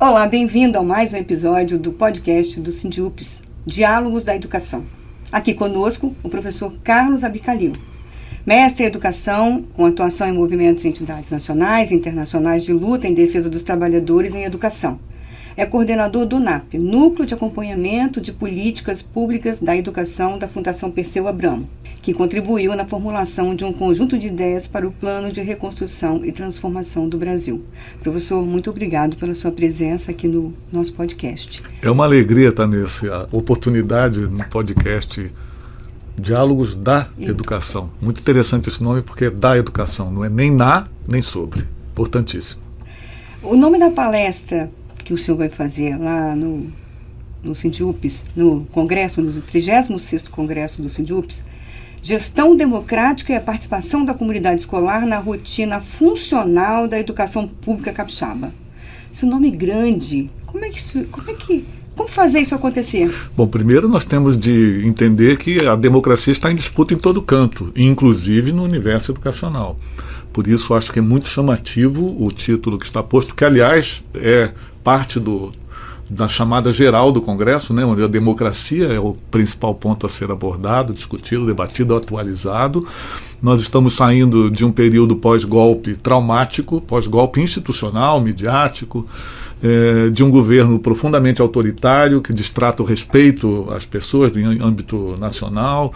Olá, bem-vindo a mais um episódio do podcast do Sindiúpes, Diálogos da Educação. Aqui conosco o professor Carlos Abicalil, mestre em educação, com atuação em movimentos e entidades nacionais e internacionais de luta em defesa dos trabalhadores em educação. É coordenador do NAP, Núcleo de Acompanhamento de Políticas Públicas da Educação da Fundação Perseu Abramo, que contribuiu na formulação de um conjunto de ideias para o Plano de Reconstrução e Transformação do Brasil. Professor, muito obrigado pela sua presença aqui no nosso podcast. É uma alegria estar nessa oportunidade no podcast Diálogos da Educação. Muito interessante esse nome porque é da educação, não é nem na, nem sobre. Importantíssimo. O nome da palestra que o senhor vai fazer lá no Sindiúpes, no Congresso, no 36º Congresso do Sindiúpes, Gestão Democrática e a Participação da Comunidade Escolar na Rotina Funcional da Educação Pública Capixaba. Esse nome grande, como fazer isso acontecer? Bom, primeiro nós temos de entender que a democracia está em disputa em todo canto, inclusive no universo educacional. Por isso acho que é muito chamativo o título que está posto, que aliás é parte da chamada geral do Congresso, né, onde a democracia é o principal ponto a ser abordado, discutido, debatido, atualizado. Nós estamos saindo de um período pós-golpe traumático, pós-golpe institucional, midiático, de um governo profundamente autoritário, que destrata o respeito às pessoas em âmbito nacional,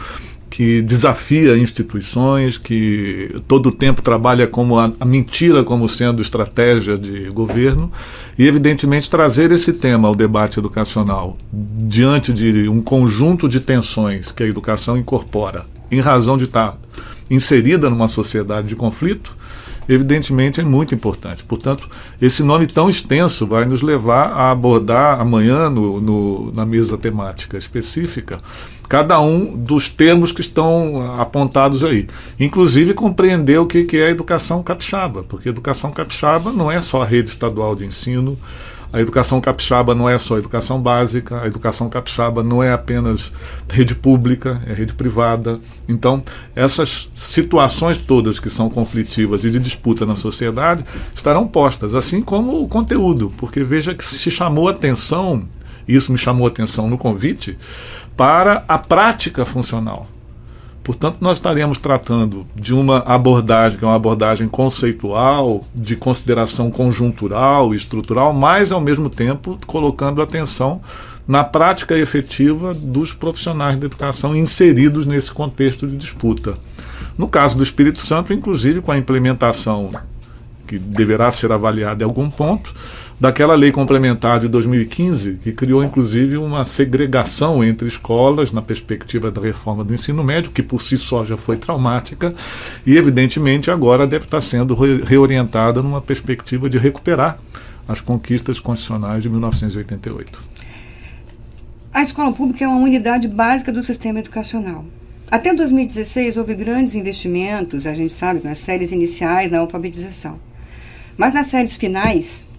que desafia instituições, que todo o tempo trabalha como a mentira como sendo estratégia de governo, e evidentemente trazer esse tema ao debate educacional diante de um conjunto de tensões que a educação incorpora, em razão de estar inserida numa sociedade de conflito, evidentemente é muito importante. Portanto, esse nome tão extenso vai nos levar a abordar amanhã na mesa temática específica cada um dos termos que estão apontados aí. Inclusive compreender o que é a educação capixaba, porque a educação capixaba não é só a rede estadual de ensino, a educação capixaba não é só a educação básica, a educação capixaba não é apenas rede pública, é rede privada. Então, essas situações todas que são conflitivas e de disputa na sociedade estarão postas, assim como o conteúdo, porque veja que se chamou atenção, isso me chamou atenção no convite, para a prática funcional. Portanto, nós estaremos tratando de uma abordagem que é uma abordagem conceitual, de consideração conjuntural e estrutural, mas, ao mesmo tempo, colocando atenção na prática efetiva dos profissionais da educação inseridos nesse contexto de disputa. No caso do Espírito Santo, inclusive com a implementação, que deverá ser avaliada em algum ponto, daquela lei complementar de 2015, que criou inclusive uma segregação entre escolas na perspectiva da reforma do ensino médio, que por si só já foi traumática, e evidentemente agora deve estar sendo reorientada numa perspectiva de recuperar as conquistas constitucionais de 1988. A escola pública é uma unidade básica do sistema educacional. Até 2016 houve grandes investimentos, a gente sabe, nas séries iniciais, na alfabetização. Mas nas séries finais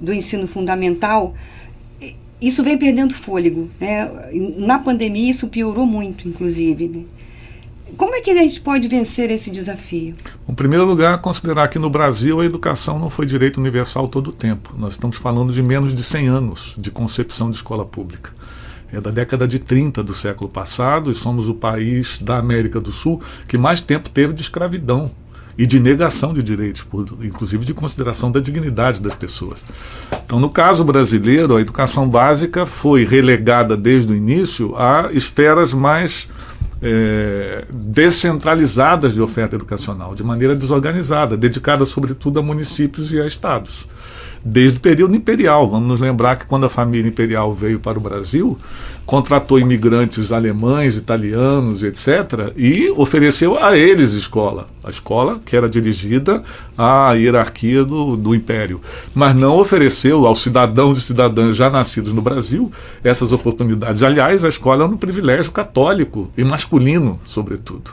do ensino fundamental, isso vem perdendo fôlego, né? Na pandemia isso piorou muito, inclusive, né? Como é que a gente pode vencer esse desafio? Em primeiro lugar, considerar que no Brasil a educação não foi direito universal todo o tempo. Nós estamos falando de menos de 100 anos de concepção de escola pública. É da década de 30 do século passado e somos o país da América do Sul que mais tempo teve de escravidão e de negação de direitos, inclusive de consideração da dignidade das pessoas. Então, no caso brasileiro, a educação básica foi relegada desde o início a esferas mais descentralizadas de oferta educacional, de maneira desorganizada, dedicada sobretudo a municípios e a estados. Desde o período imperial, vamos nos lembrar que quando a família imperial veio para o Brasil, contratou imigrantes alemães, italianos, etc., e ofereceu a eles escola. A escola que era dirigida à hierarquia do império, mas não ofereceu aos cidadãos e cidadãs já nascidos no Brasil essas oportunidades. Aliás, a escola é um privilégio católico e masculino, sobretudo,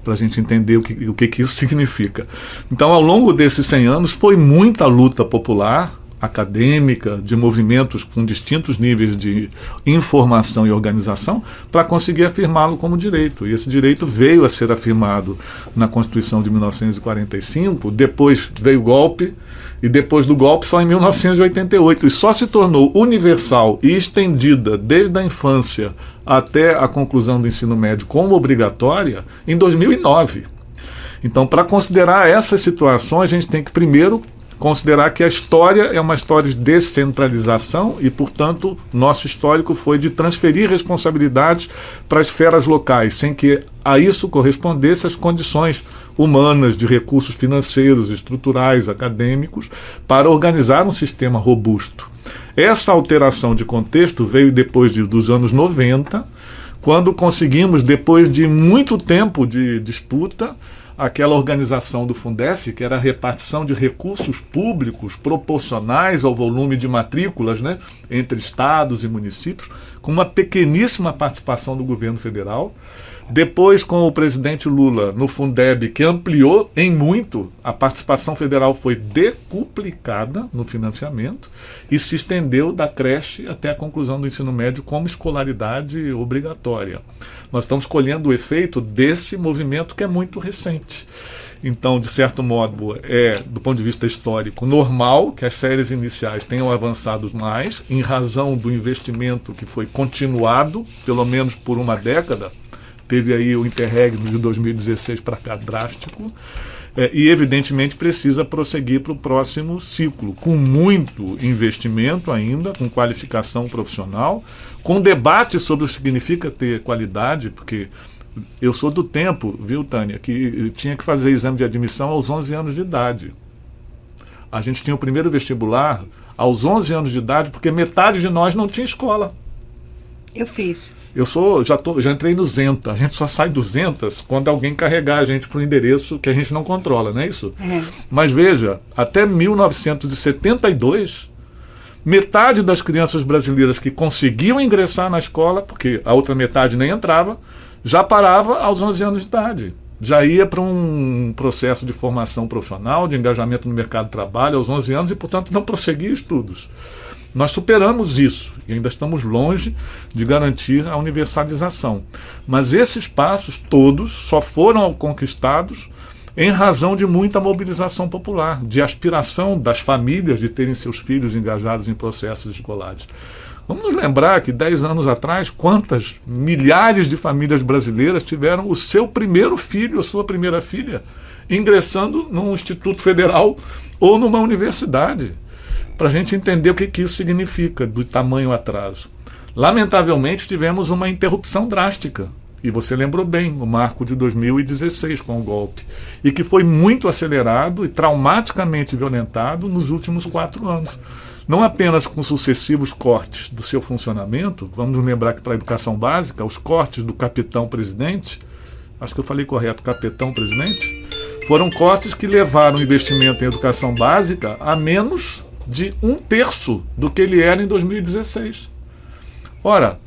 para a gente entender o que isso significa. Então, ao longo desses 100 anos, foi muita luta popular, acadêmica, de movimentos com distintos níveis de informação e organização, para conseguir afirmá-lo como direito. E esse direito veio a ser afirmado na Constituição de 1945, depois veio o golpe, e depois do golpe só em 1988. E só se tornou universal e estendida desde a infância até a conclusão do ensino médio como obrigatória em 2009. Então, para considerar essas situações, a gente tem que primeiro considerar que a história é uma história de descentralização e, portanto, nosso histórico foi de transferir responsabilidades para esferas locais, sem que a isso correspondesse as condições humanas de recursos financeiros, estruturais, acadêmicos, para organizar um sistema robusto. Essa alteração de contexto veio depois dos anos 90, quando conseguimos, depois de muito tempo de disputa, aquela organização do Fundef, que era a repartição de recursos públicos proporcionais ao volume de matrículas, né, entre estados e municípios, com uma pequeníssima participação do governo federal. Depois, com o presidente Lula no Fundeb, que ampliou em muito, a participação federal foi decuplicada no financiamento e se estendeu da creche até a conclusão do ensino médio como escolaridade obrigatória. Nós estamos colhendo o efeito desse movimento que é muito recente. Então, de certo modo, do ponto de vista histórico, normal que as séries iniciais tenham avançado mais, em razão do investimento que foi continuado, pelo menos por uma década. Teve aí o interregno de 2016 para cá drástico, e evidentemente precisa prosseguir para o próximo ciclo, com muito investimento ainda, com qualificação profissional, com debate sobre o que significa ter qualidade, porque eu sou do tempo, viu, Tânia, que tinha que fazer exame de admissão aos 11 anos de idade. A gente tinha o primeiro vestibular aos 11 anos de idade, porque metade de nós não tinha escola. Eu fiz. Já entrei no Zenta. A gente só sai do Zentas quando alguém carregar a gente para o endereço que a gente não controla, não é isso? É. Mas veja, até 1972, metade das crianças brasileiras que conseguiam ingressar na escola, porque a outra metade nem entrava, já parava aos 11 anos de idade. Já ia para um processo de formação profissional, de engajamento no mercado de trabalho aos 11 anos e, portanto, não prosseguia estudos. Nós superamos isso e ainda estamos longe de garantir a universalização. Mas esses passos todos só foram conquistados em razão de muita mobilização popular, de aspiração das famílias de terem seus filhos engajados em processos escolares. Vamos nos lembrar que 10 anos atrás, quantas milhares de famílias brasileiras tiveram o seu primeiro filho, a sua primeira filha, ingressando num instituto federal ou numa universidade, para a gente entender o que isso significa, do tamanho atraso. Lamentavelmente, tivemos uma interrupção drástica, e você lembrou bem, o marco de 2016 com o golpe, e que foi muito acelerado e traumaticamente violentado nos últimos 4 anos. Não apenas com sucessivos cortes do seu funcionamento, vamos nos lembrar que para a educação básica, os cortes do capitão-presidente, acho que eu falei correto, capitão-presidente, foram cortes que levaram o investimento em educação básica a menos de 1/3 do que ele era em 2016. Ora,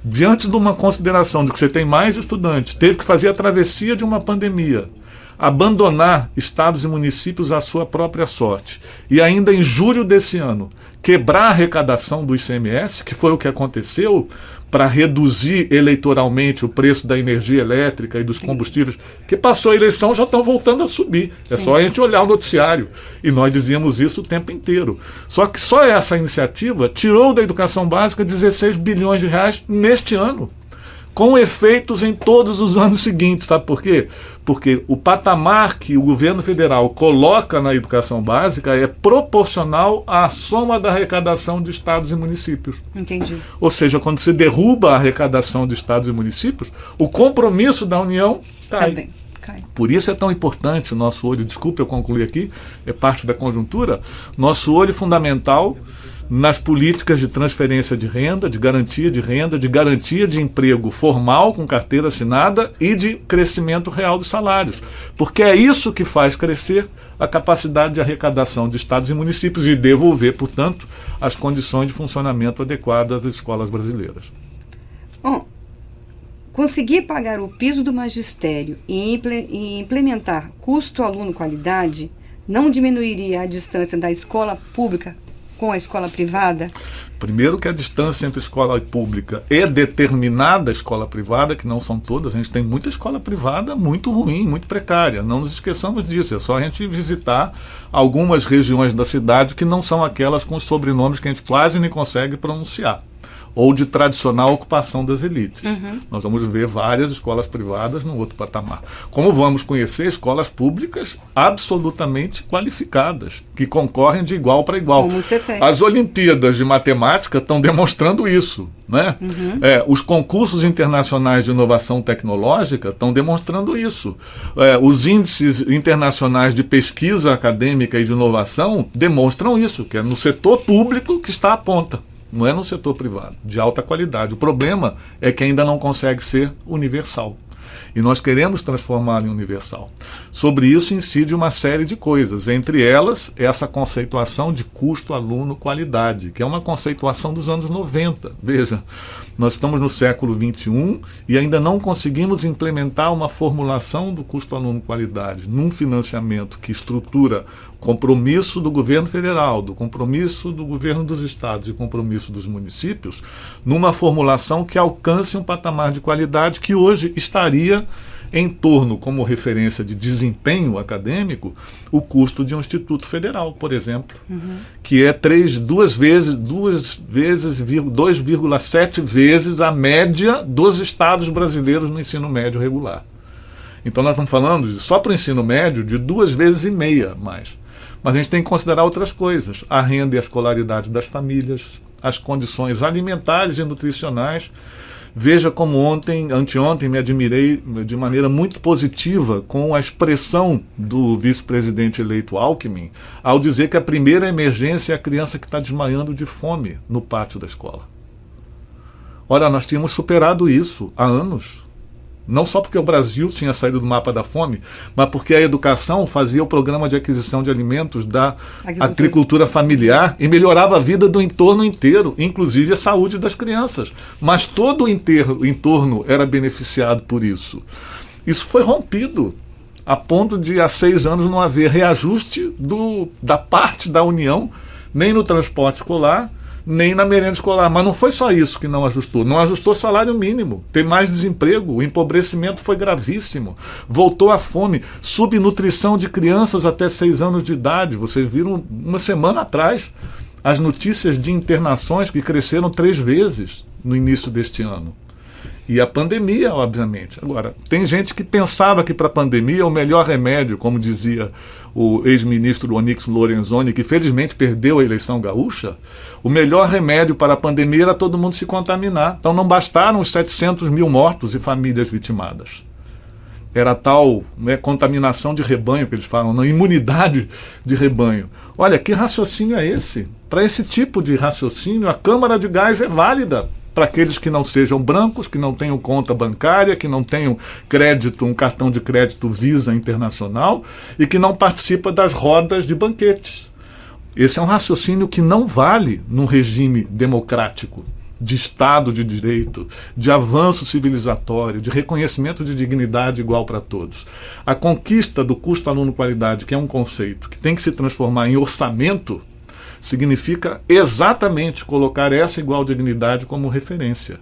diante de uma consideração de que você tem mais estudantes, teve que fazer a travessia de uma pandemia, abandonar estados e municípios à sua própria sorte, e ainda em julho desse ano, quebrar a arrecadação do ICMS, que foi o que aconteceu, para reduzir eleitoralmente o preço da energia elétrica e dos combustíveis, que passou a eleição já estão voltando a subir. É só a gente olhar o noticiário. E nós dizíamos isso o tempo inteiro. Só que só essa iniciativa tirou da educação básica 16 bilhões de reais neste ano, com efeitos em todos os anos seguintes. Sabe por quê? Porque o patamar que o governo federal coloca na educação básica é proporcional à soma da arrecadação de estados e municípios. Entendi. Ou seja, quando se derruba a arrecadação de estados e municípios, o compromisso da União cai. Também cai. Por isso é tão importante o nosso olho, desculpe eu concluir aqui, é parte da conjuntura, nosso olho fundamental nas políticas de transferência de renda, de garantia de emprego formal com carteira assinada e de crescimento real dos salários. Porque é isso que faz crescer a capacidade de arrecadação de estados e municípios e devolver, portanto, as condições de funcionamento adequadas das escolas brasileiras. Bom, conseguir pagar o piso do magistério e implementar custo-aluno-qualidade não diminuiria a distância da escola pública com a escola privada? Primeiro que a distância entre escola pública e determinada escola privada, que não são todas, a gente tem muita escola privada muito ruim, muito precária. Não nos esqueçamos disso, é só a gente visitar algumas regiões da cidade que não são aquelas com os sobrenomes que a gente quase nem consegue pronunciar, ou de tradicional ocupação das elites. Nós vamos ver várias escolas privadas no outro patamar. Como vamos conhecer escolas públicas absolutamente qualificadas, que concorrem de igual para igual. Como você fez. As Olimpíadas de Matemática estão demonstrando isso, né? Os concursos internacionais de inovação tecnológica estão demonstrando isso. Os índices internacionais de pesquisa acadêmica e de inovação demonstram isso, que é no setor público que está a ponta. Não é no setor privado, de alta qualidade. O problema é que ainda não consegue ser universal. E nós queremos transformá-lo em universal. Sobre isso incide uma série de coisas, entre elas essa conceituação de custo-aluno-qualidade, que é uma conceituação dos anos 90. Veja, nós estamos no século XXI e ainda não conseguimos implementar uma formulação do custo-aluno-qualidade num financiamento que estrutura compromisso do governo federal, do compromisso do governo dos estados e compromisso dos municípios, numa formulação que alcance um patamar de qualidade que hoje estaria em torno, como referência de desempenho acadêmico, o custo de um instituto federal, por exemplo, que é 2,7 vezes a média dos estados brasileiros no ensino médio regular. Então nós estamos falando, só para o ensino médio, de 2,5 vezes mais. Mas a gente tem que considerar outras coisas, a renda e a escolaridade das famílias, as condições alimentares e nutricionais. Veja como anteontem me admirei de maneira muito positiva com a expressão do vice-presidente eleito Alckmin ao dizer que a primeira emergência é a criança que está desmaiando de fome no pátio da escola. Ora, nós tínhamos superado isso há anos. Não só porque o Brasil tinha saído do mapa da fome, mas porque a educação fazia o programa de aquisição de alimentos da agricultura familiar e melhorava a vida do entorno inteiro, inclusive a saúde das crianças. Mas todo o entorno era beneficiado por isso. Isso foi rompido, a ponto de há 6 anos não haver reajuste da parte da União, nem no transporte escolar, nem na merenda escolar. Mas não foi só isso que não ajustou salário mínimo, tem mais desemprego, o empobrecimento foi gravíssimo, voltou a fome, subnutrição de crianças até 6 anos de idade. Vocês viram uma semana atrás as notícias de internações que cresceram 3 vezes no início deste ano. E a pandemia, obviamente. Agora, tem gente que pensava que para a pandemia o melhor remédio, como dizia o ex-ministro Onyx Lorenzoni, que felizmente perdeu a eleição gaúcha, o melhor remédio para a pandemia era todo mundo se contaminar. Então não bastaram os 700 mil mortos e famílias vitimadas. Era tal contaminação de rebanho que eles falam, não, imunidade de rebanho. Olha, que raciocínio é esse? Para esse tipo de raciocínio, a Câmara de Gás é válida para aqueles que não sejam brancos, que não tenham conta bancária, que não tenham crédito, um cartão de crédito Visa Internacional e que não participa das rodas de banquetes. Esse é um raciocínio que não vale num regime democrático, de Estado de Direito, de avanço civilizatório, de reconhecimento de dignidade igual para todos. A conquista do custo-aluno-qualidade, que é um conceito que tem que se transformar em orçamento, significa exatamente colocar essa igual dignidade como referência.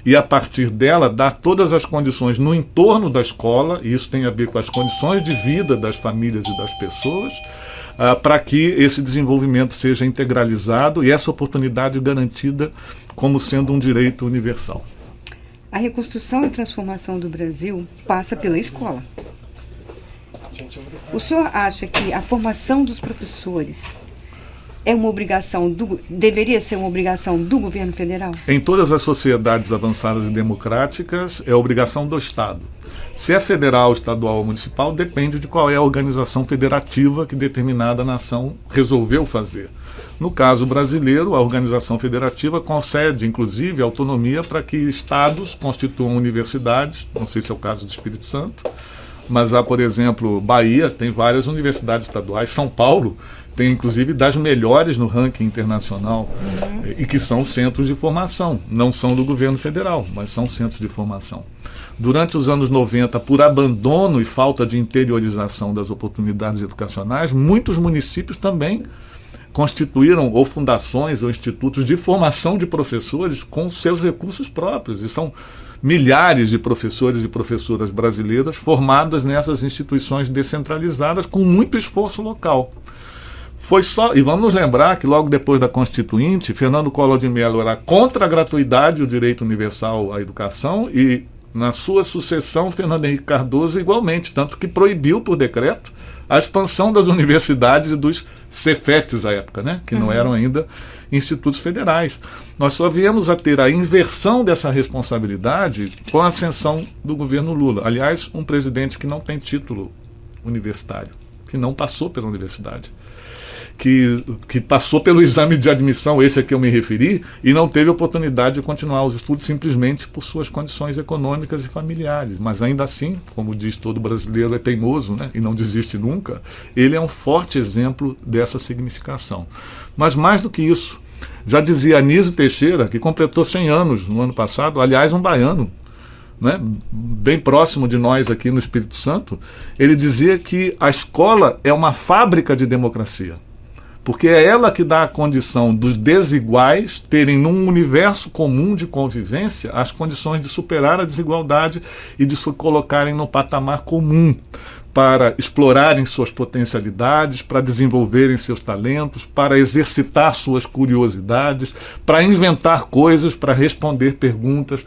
E a partir dela dar todas as condições no entorno da escola, e isso tem a ver com as condições de vida das famílias e das pessoas, para que esse desenvolvimento seja integralizado e essa oportunidade garantida como sendo um direito universal. A reconstrução e transformação do Brasil passa pela escola. O senhor acha que a formação dos professores é uma obrigação deveria ser uma obrigação do governo federal? Em todas as sociedades avançadas e democráticas, é obrigação do Estado. Se é federal, estadual ou municipal, depende de qual é a organização federativa que determinada nação resolveu fazer. No caso brasileiro, a organização federativa concede, inclusive, autonomia para que estados constituam universidades, não sei se é o caso do Espírito Santo, mas há, por exemplo, Bahia tem várias universidades estaduais, São Paulo tem, inclusive, das melhores no ranking internacional, e que são centros de formação. Não são do governo federal, mas são centros de formação. Durante os anos 90, por abandono e falta de interiorização das oportunidades educacionais, muitos municípios também constituíram ou fundações ou institutos de formação de professores com seus recursos próprios, e são milhares de professores e professoras brasileiras formadas nessas instituições descentralizadas com muito esforço local. Foi só, e vamos nos lembrar que logo depois da Constituinte, Fernando Collor de Mello era contra a gratuidade e o direito universal à educação, e na sua sucessão Fernando Henrique Cardoso igualmente, tanto que proibiu por decreto a expansão das universidades e dos Cefetes à época, né, que não eram ainda institutos federais. Nós só viemos a ter a inversão dessa responsabilidade com a ascensão do governo Lula. Aliás, um presidente que não tem título universitário, que não passou pela universidade, que passou pelo exame de admissão, esse a que eu me referi, e não teve oportunidade de continuar os estudos simplesmente por suas condições econômicas e familiares. Mas ainda assim, como diz todo brasileiro, é teimoso, né, e não desiste nunca, ele é um forte exemplo dessa significação. Mas mais do que isso, já dizia Anísio Teixeira, que completou 100 anos no ano passado, aliás, um baiano, né, bem próximo de nós aqui no Espírito Santo, ele dizia que a escola é uma fábrica de democracia, porque é ela que dá a condição dos desiguais terem, num universo comum de convivência, as condições de superar a desigualdade e de se colocarem no patamar comum, para explorarem suas potencialidades, para desenvolverem seus talentos, para exercitar suas curiosidades, para inventar coisas, para responder perguntas,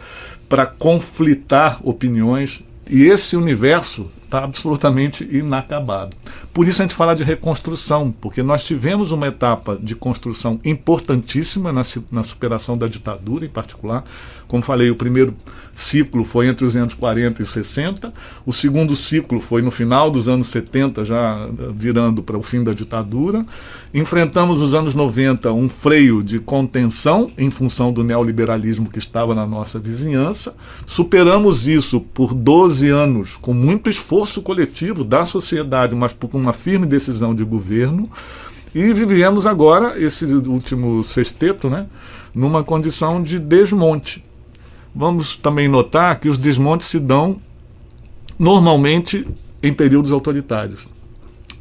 para conflitar opiniões. E esse universo está absolutamente inacabado. Por isso a gente fala de reconstrução, porque nós tivemos uma etapa de construção importantíssima na superação da ditadura, em particular. Como falei, o primeiro ciclo foi entre os anos 40 e 60, o segundo ciclo foi no final dos anos 70, já virando para o fim da ditadura. Enfrentamos nos anos 90 um freio de contenção em função do neoliberalismo que estava na nossa vizinhança. Superamos isso por 12 anos com muito esforço coletivo da sociedade, mas por uma firme decisão de governo, e vivemos agora, esse último sexteto, né, numa condição de desmonte. Vamos também notar que os desmontes se dão normalmente em períodos autoritários.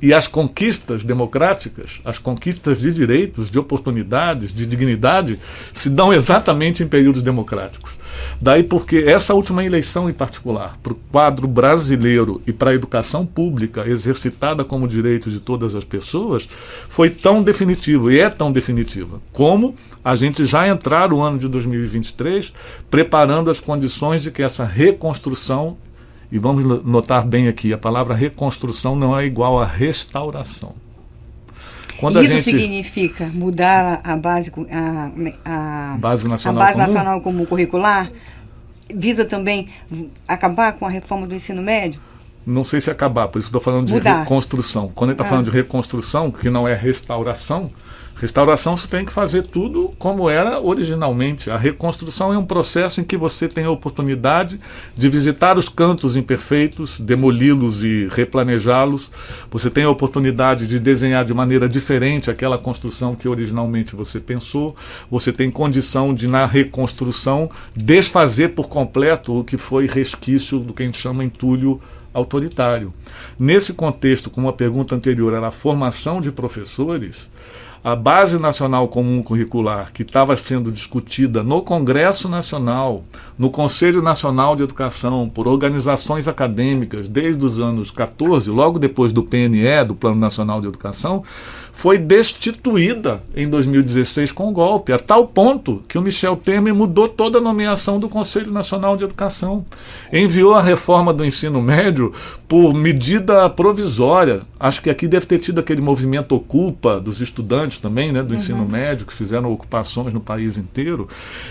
E as conquistas democráticas, as conquistas de direitos, de oportunidades, de dignidade, se dão exatamente em períodos democráticos. Daí porque essa última eleição em particular, para o quadro brasileiro e para a educação pública exercitada como direito de todas as pessoas, foi tão definitiva, e é tão definitiva, como a gente já entrar o ano de 2023 preparando as condições de que essa reconstrução, e vamos notar bem aqui, a palavra reconstrução não é igual a restauração. Quando isso significa mudar a base nacional comum curricular? Visa também acabar com a reforma do ensino médio? Não sei se acabar, por isso estou falando de reconstrução. Quando ele está falando de reconstrução, que não é restauração, restauração você tem que fazer tudo como era originalmente. A reconstrução é um processo em que você tem a oportunidade de visitar os cantos imperfeitos, demoli-los e replanejá-los. Você tem a oportunidade de desenhar de maneira diferente aquela construção que originalmente você pensou. Você tem condição de, na reconstrução, desfazer por completo o que foi resquício do que a gente chama entulho autoritário. Nesse contexto, como a pergunta anterior era a formação de professores, a Base Nacional Comum Curricular, que estava sendo discutida no Congresso Nacional, no Conselho Nacional de Educação, por organizações acadêmicas desde os anos 14, logo depois do PNE, do Plano Nacional de Educação, foi destituída em 2016 com o golpe, a tal ponto que o Michel Temer mudou toda a nomeação do Conselho Nacional de Educação. Enviou a reforma do ensino médio por medida provisória. Acho que aqui deve ter tido aquele movimento Ocupa dos estudantes também, né, do ensino médio, que fizeram ocupações no país inteiro.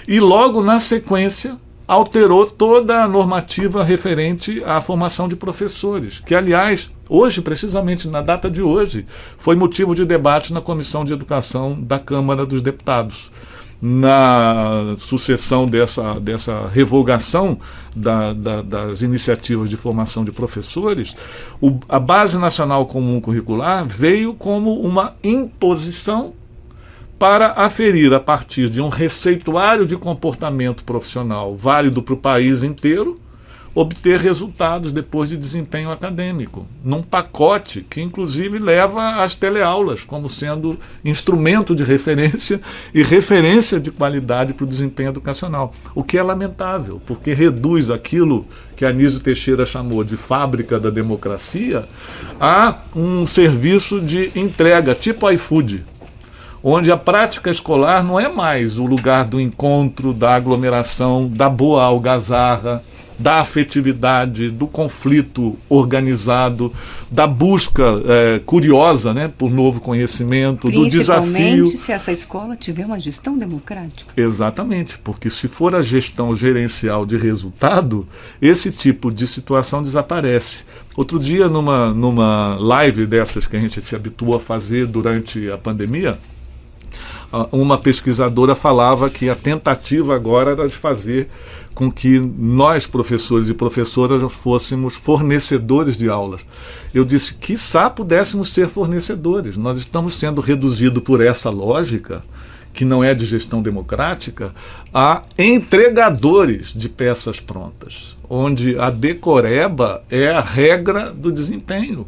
E logo na sequência alterou toda a normativa referente à formação de professores, que, aliás, hoje, precisamente na data de hoje, foi motivo de debate na Comissão de Educação da Câmara dos Deputados. Na sucessão dessa revogação das iniciativas de formação de professores, a Base Nacional Comum Curricular veio como uma imposição para aferir, a partir de um receituário de comportamento profissional válido para o país inteiro, obter resultados depois de desempenho acadêmico, num pacote que inclusive leva às teleaulas como sendo instrumento de referência e referência de qualidade para o desempenho educacional, o que é lamentável, porque reduz aquilo que Anísio Teixeira chamou de fábrica da democracia a um serviço de entrega, tipo iFood, onde a prática escolar não é mais o lugar do encontro, da aglomeração, da boa algazarra, da afetividade, do conflito organizado, da busca curiosa, né, por novo conhecimento, do desafio. Principalmente se essa escola tiver uma gestão democrática. Exatamente, porque se for a gestão gerencial de resultado, esse tipo de situação desaparece. Outro dia, numa live dessas que a gente se habituou a fazer durante a pandemia, uma pesquisadora falava que a tentativa agora era de fazer com que nós, professores e professoras, fôssemos fornecedores de aulas. Eu disse, quiçá pudéssemos ser fornecedores. Nós estamos sendo reduzidos por essa lógica, que não é de gestão democrática, a entregadores de peças prontas, onde a decoreba é a regra do desempenho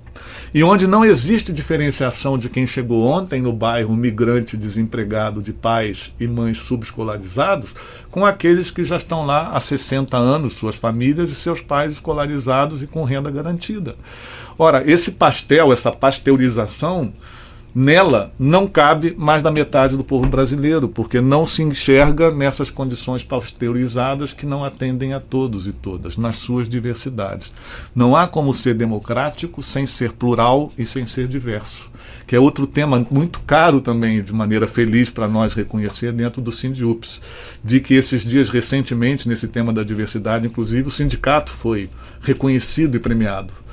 e onde não existe diferenciação de quem chegou ontem no bairro, migrante desempregado de pais e mães subescolarizados, com aqueles que já estão lá há 60 anos, suas famílias e seus pais escolarizados e com renda garantida. Ora, esse pastel, essa pasteurização, nela não cabe mais da metade do povo brasileiro, porque não se enxerga nessas condições pasteurizadas que não atendem a todos e todas, nas suas diversidades. Não há como ser democrático sem ser plural e sem ser diverso, que é outro tema muito caro também, de maneira feliz para nós reconhecer dentro do SINDIUPS, de que esses dias recentemente, nesse tema da diversidade, inclusive o sindicato foi reconhecido e premiado.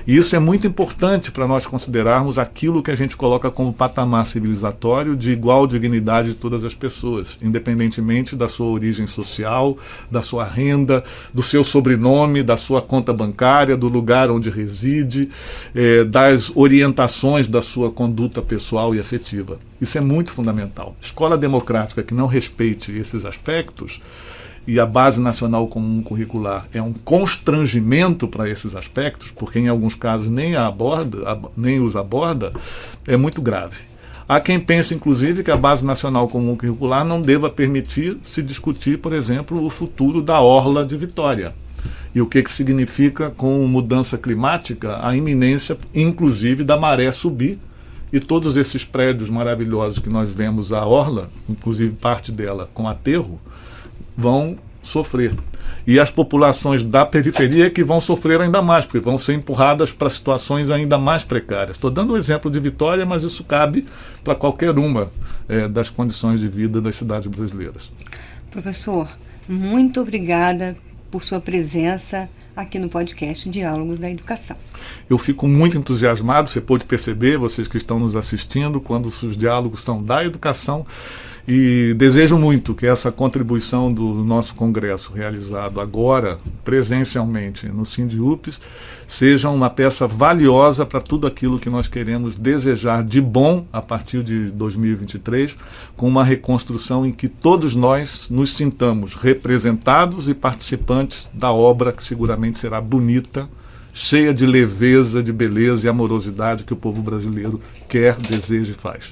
E isso é muito importante para nós considerarmos aquilo que a gente coloca como patamar civilizatório de igual dignidade de todas as pessoas, independentemente da sua origem social, da sua renda, do seu sobrenome, da sua conta bancária, do lugar onde reside, das orientações da sua conduta pessoal e afetiva. Isso é muito fundamental. Escola democrática que não respeite esses aspectos, e a Base Nacional Comum Curricular é um constrangimento para esses aspectos, porque em alguns casos nem os aborda, é muito grave. Há quem pense, inclusive, que a Base Nacional Comum Curricular não deva permitir se discutir, por exemplo, o futuro da Orla de Vitória. E o que significa, com mudança climática, a iminência, inclusive, da maré subir, e todos esses prédios maravilhosos que nós vemos à Orla, inclusive parte dela com aterro, vão sofrer. E as populações da periferia que vão sofrer ainda mais, porque vão ser empurradas para situações ainda mais precárias. Estou dando um exemplo de Vitória, mas isso cabe para qualquer uma das condições de vida das cidades brasileiras. Professor, muito obrigada por sua presença aqui no podcast Diálogos da Educação. Eu fico muito entusiasmado, você pode perceber, vocês que estão nos assistindo, quando os diálogos são da educação, e desejo muito que essa contribuição do nosso congresso realizado agora, presencialmente, no SINDIUPS, seja uma peça valiosa para tudo aquilo que nós queremos desejar de bom a partir de 2023, com uma reconstrução em que todos nós nos sintamos representados e participantes da obra que seguramente será bonita, cheia de leveza, de beleza e amorosidade que o povo brasileiro quer, deseja e faz.